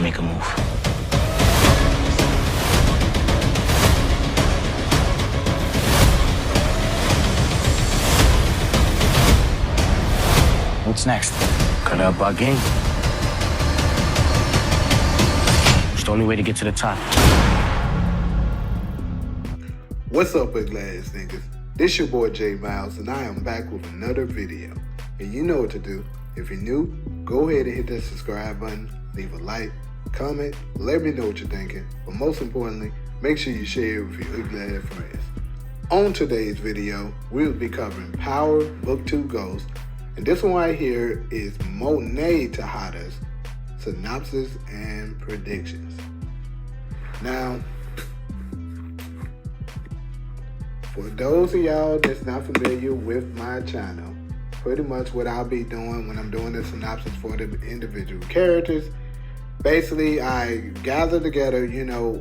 should make a move. What's next? Gotta up our game. It's the only way to get to the top. What's up, big ass niggas? This your boy J Miles, and I am back with another video. And you know what to do. If you're new, go ahead and hit that subscribe button, leave a like, comment, let me know what you're thinking. But most importantly, make sure you share it with your ugly ass friends. On today's video, we'll be covering Power Book 2 Ghost, and this one right here is Monet Tejada's synopsis and predictions. Now, for those of y'all that's not familiar with my channel, pretty much what I'll be doing when I'm doing the synopsis for the individual characters, basically I gather together,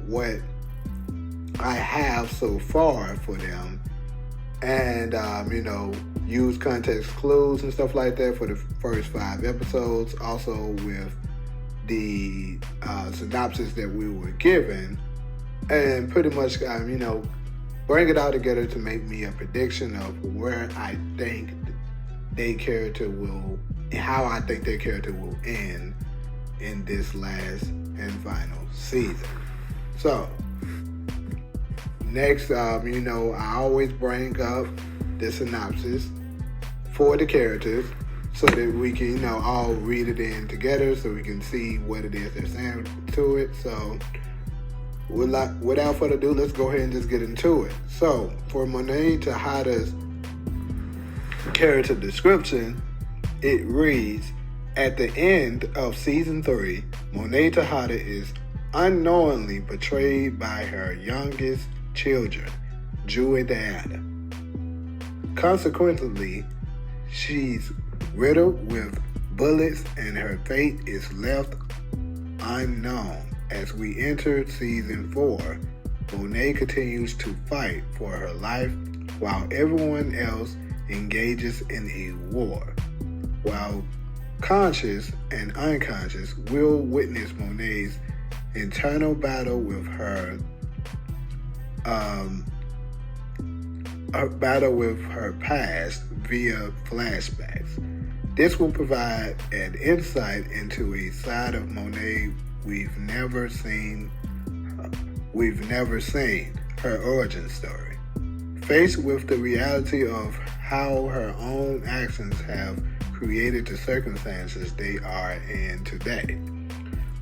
what I have so far for them, and, use context clues and stuff like that for the first 5 episodes, also with the synopsis that we were given, and pretty much, bring it all together to make me a prediction of where I think their character will, and how I think their character will end in this last and final season. So, next, I always bring up the synopsis for the characters so that we can, all read it in together so we can see what it is they're saying to it. So, without further ado, let's go ahead and just get into it. So, for Monet Tejada's character description, it reads, at the end of season 3, Monet Tejada is unknowingly betrayed by her youngest children, Drew and Tejada. Consequently, she's riddled with bullets and her fate is left unknown. As we enter season 4, Monet continues to fight for her life while everyone else engages in a war. While conscious and unconscious will witness Monet's internal battle with her past via flashbacks. This will provide an insight into a side of Monet we've never seen, her origin story. Faced with the reality of how her own actions have created the circumstances they are in today,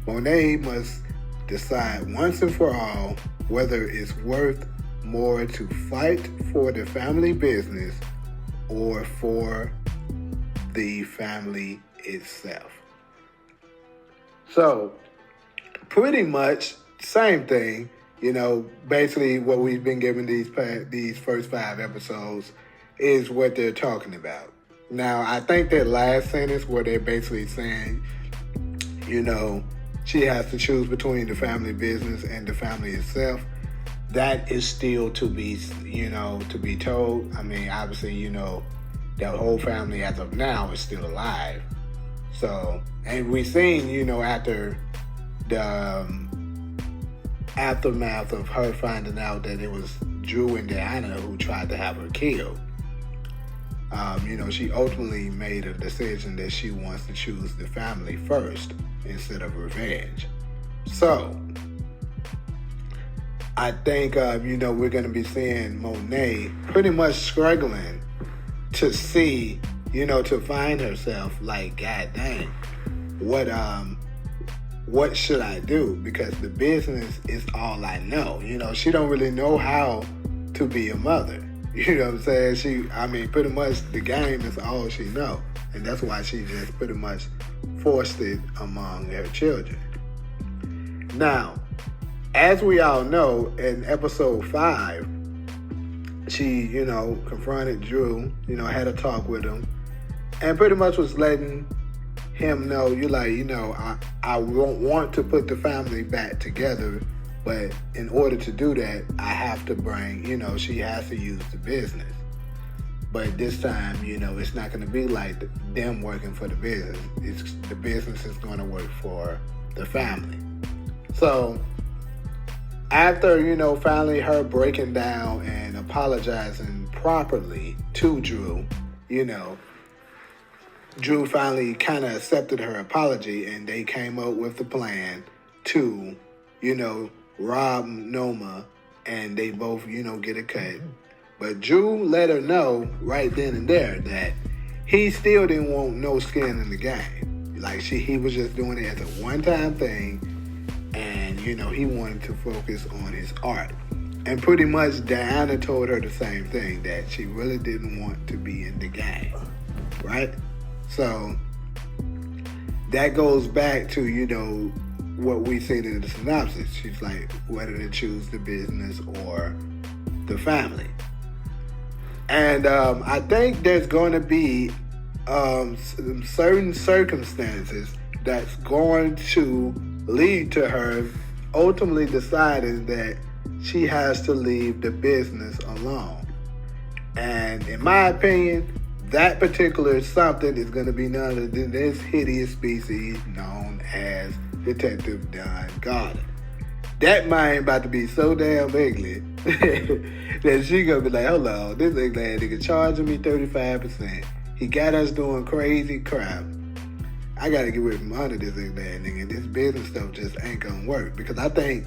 Monet must decide once and for all whether it's worth more to fight for the family business or for the family itself. So, pretty much same thing, basically what we've been given these first 5 episodes is what they're talking about. Now, I think that last sentence where they're basically saying, she has to choose between the family business and the family itself, that is still to be, to be told. I mean, obviously, the whole family as of now is still alive. So, and we've seen, after the aftermath of her finding out that it was Drew and Diana who tried to have her killed, she ultimately made a decision that she wants to choose the family first instead of revenge. So, I think, we're going to be seeing Monet pretty much struggling to see, to find herself like, God dang, what should I do? Because the business is all I know. She don't really know how to be a mother. You know what I'm saying? Pretty much the game is all she know. And that's why she just pretty much forced it among her children. Now, as we all know, in episode 5, she, confronted Drew, had a talk with him, and pretty much was letting him know, I won't want to put the family back together, but in order to do that, I have to bring, she has to use the business. But this time, it's not going to be like them working for the business. The business is going to work for the family. So after, finally her breaking down and apologizing properly to Drew, Drew finally kind of accepted her apology, and they came up with the plan to, rob Noma, and they both, get a cut. But Drew let her know right then and there that he still didn't want no skin in the game. Like he was just doing it as a one-time thing, and he wanted to focus on his art. And pretty much Diana told her the same thing, that she really didn't want to be in the game, right? So that goes back to what we seen in the synopsis. She's like, whether to choose the business or the family. And I think there's going to be certain circumstances that's going to lead to her ultimately deciding that she has to leave the business alone. And in my opinion, that particular something is going to be none other than this hideous species known as Detective Don Gardner. That mind about to be so damn ugly that she gonna be like, hold on, this ugly ass nigga charging me 35%. He got us doing crazy crap. I gotta get away from under this ugly ass nigga. This business stuff just ain't gonna work. Because I think,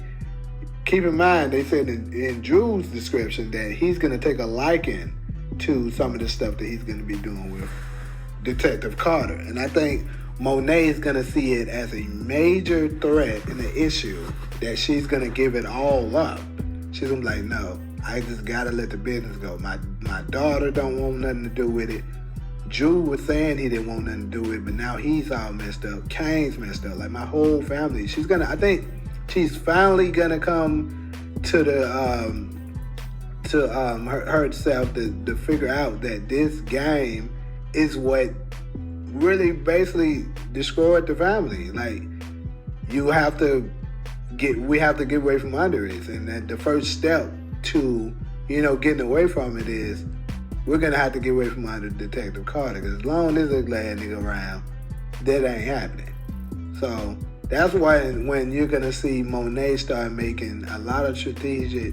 keep in mind, they said in Drew's description that he's gonna take a liking to some of the stuff that he's gonna be doing with Detective Carter. And I think Monet is going to see it as a major threat and an issue that she's going to give it all up. She's going to be like, no, I just got to let the business go. My daughter don't want nothing to do with it. Drew was saying he didn't want nothing to do with it, but now he's all messed up. Kane's messed up. Like my whole family. I think she's finally going to come to herself to figure out that this game is what really basically destroyed the family. Like, we have to get away from under it. And that the first step to, getting away from it is we're going to have to get away from under Detective Carter. Because as long as there's a glad nigga around, that ain't happening. So that's why when you're going to see Monet start making a lot of strategic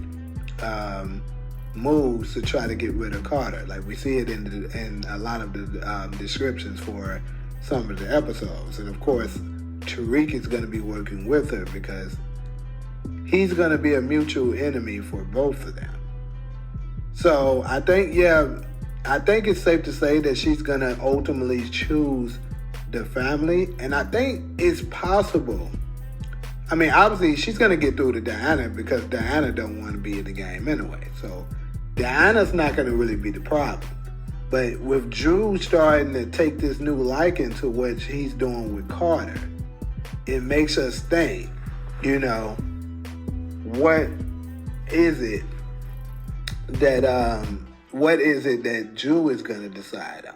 moves to try to get rid of Carter. Like we see it in a lot of the descriptions for some of the episodes. And of course, Tariq is going to be working with her because he's going to be a mutual enemy for both of them. So I think it's safe to say that she's going to ultimately choose the family. And I think it's possible. I mean, obviously, she's going to get through to Diana because Diana don't want to be in the game anyway. So Diana's not going to really be the problem. But with Drew starting to take this new liking to what he's doing with Carter, it makes us think, what is it that Drew is going to decide on?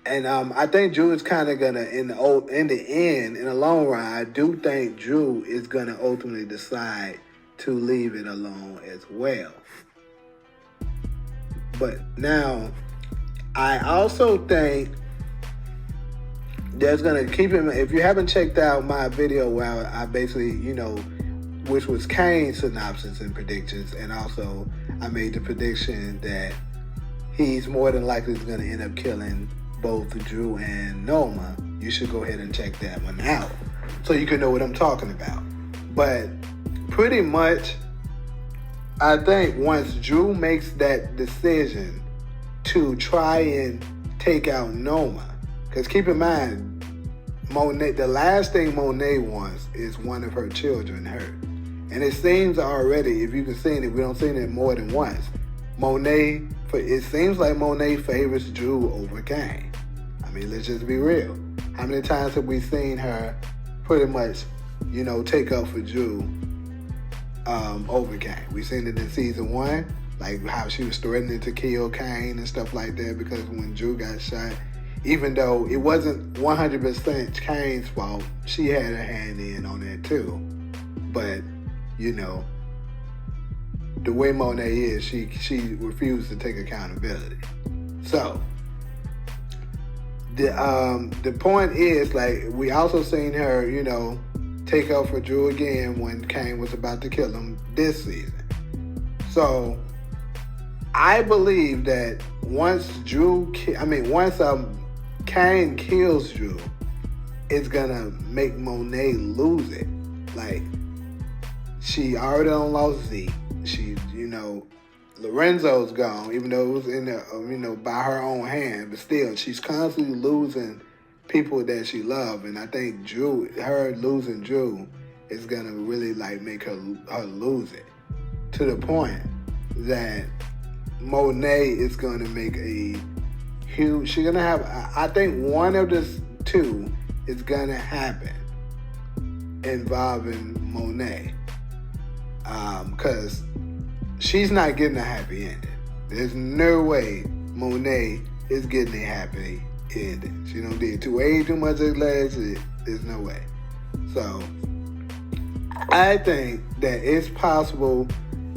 And I think Drew is kind of going to, in the long run, I do think Drew is going to ultimately decide to leave it alone as well. But now, I also think there's going to keep him, if you haven't checked out my video where I basically, which was Kane's synopsis and predictions, and also I made the prediction that he's more than likely going to end up killing both Drew and Noma. You should go ahead and check that one out so you can know what I'm talking about. But pretty much, I think once Drew makes that decision to try and take out Noma, because keep in mind, Monet, the last thing Monet wants is one of her children hurt. And it seems already, if you can see it, we don't see it more than once, it seems like Monet favors Drew over Kane. I mean, let's just be real. How many times have we seen her pretty much, take up for Drew over Kane? We've seen it in season 1, like how she was threatening to kill Kane and stuff like that because when Drew got shot, even though it wasn't 100% Kane's fault, she had her hand in on that too. But, the way Monet is, she refused to take accountability. So, the point is, like, we also seen her, take up for Drew again when Kane was about to kill him this season. So I believe that once Kane kills Drew, it's gonna make Monet lose it. Like, she already done lost Zeke. She, Lorenzo's gone, even though it was in the, by her own hand, but still, she's constantly losing people that she loves, and I think her losing Drew is gonna really make her lose it, to the point that Monet is gonna make a huge. She's gonna have. I think one of the two is gonna happen involving Monet, because she's not getting a happy ending. There's no way Monet is getting a happy ending. She don't did way too much of legs. There's no way. So I think that it's possible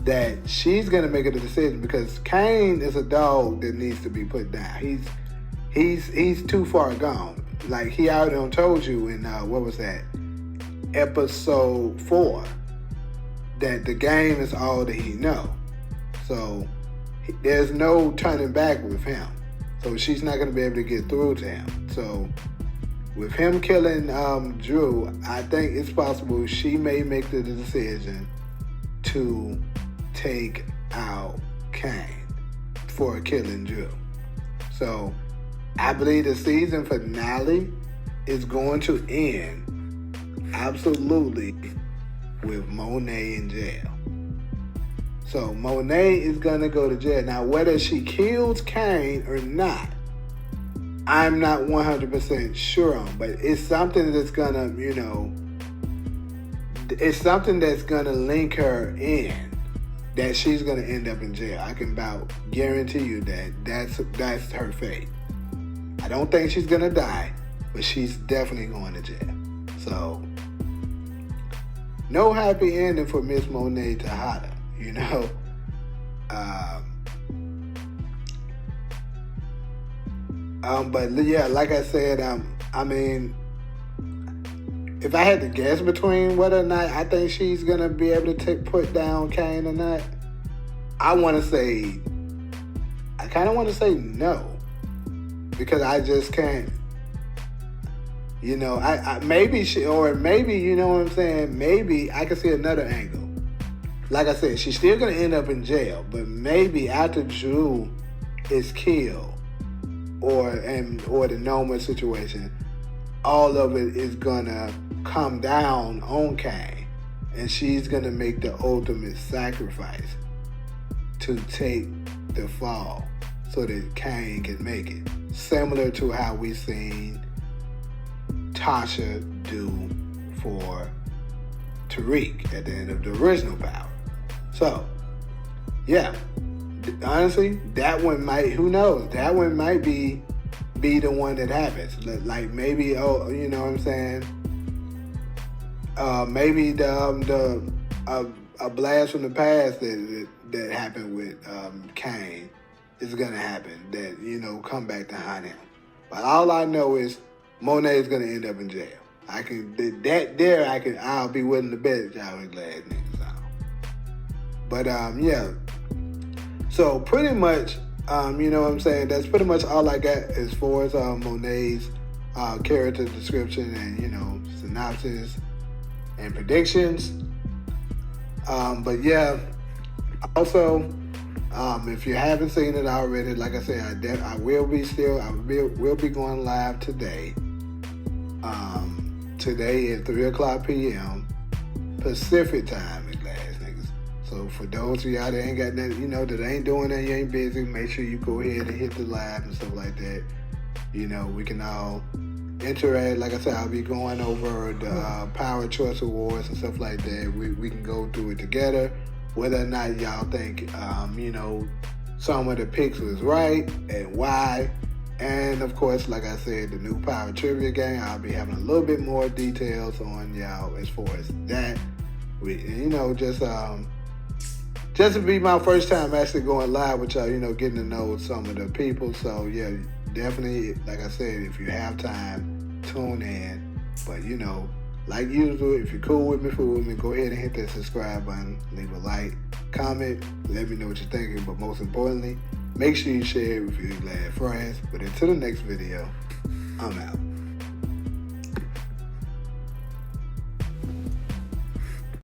that she's gonna make a decision, because Kane is a dog that needs to be put down. He's too far gone. Like, he already done told you in what was that, episode 4, that the game is all that he know. So there's no turning back with him. So she's not gonna be able to get through to him. So with him killing Drew, I think it's possible she may make the decision to take out Kane for killing Drew. So I believe the season finale is going to end absolutely with Monet in jail. So Monet is going to go to jail. Now, whether she kills Kane or not, I'm not 100% sure on, but it's something that's going to, it's something that's going to link her in, that she's going to end up in jail. I can about guarantee you that's her fate. I don't think she's going to die, but she's definitely going to jail. So no happy ending for Miss Monet Tejada, But yeah, like I said, if I had to guess between whether or not I think she's gonna be able to put down Kane or not, I kind of want to say no, because I just can't. Maybe she, or maybe, you know what I'm saying? Maybe I can see another angle. Like I said, she's still going to end up in jail, but maybe after Drew is killed, or the Noma situation, all of it is going to come down on Kane, and she's going to make the ultimate sacrifice to take the fall so that Kane can make it. Similar to how we seen Tasha do for Tariq at the end of the original Power. So, yeah, honestly, that one might, who knows, that one might be the one that happens. Like, maybe, you know what I'm saying? Maybe a blast from the past that happened with Kane is gonna happen, that, come back to haunt him. But all I know is Monet is gonna end up in jail. I'll be willing to bet y'all ain't glad niggas out. But yeah. So pretty much, you know what I'm saying, that's pretty much all I got as far as Monet's character description and, synopsis and predictions. But yeah, also, if you haven't seen it already, like I said, I will be going live today. Today at 3:00 p.m. Pacific time, at last, niggas. So for those of y'all that ain't got nothing, that ain't doing that, you ain't busy, make sure you go ahead and hit the live and stuff like that. We can all interact. Like I said, I'll be going over the Power Choice Awards and stuff like that. We can go through it together. Whether or not y'all think, some of the picks was right and why. And of course, like I said, the new Power Trivia game, I'll be having a little bit more details on y'all as far as that. Just to be my first time actually going live with y'all, getting to know some of the people. So yeah, definitely, like I said, if you have time, tune in. But Like usual, if you're cool with me, go ahead and hit that subscribe button, leave a like, comment, let me know what you're thinking, but most importantly, make sure you share it with your glad friends. But until the next video, I'm out.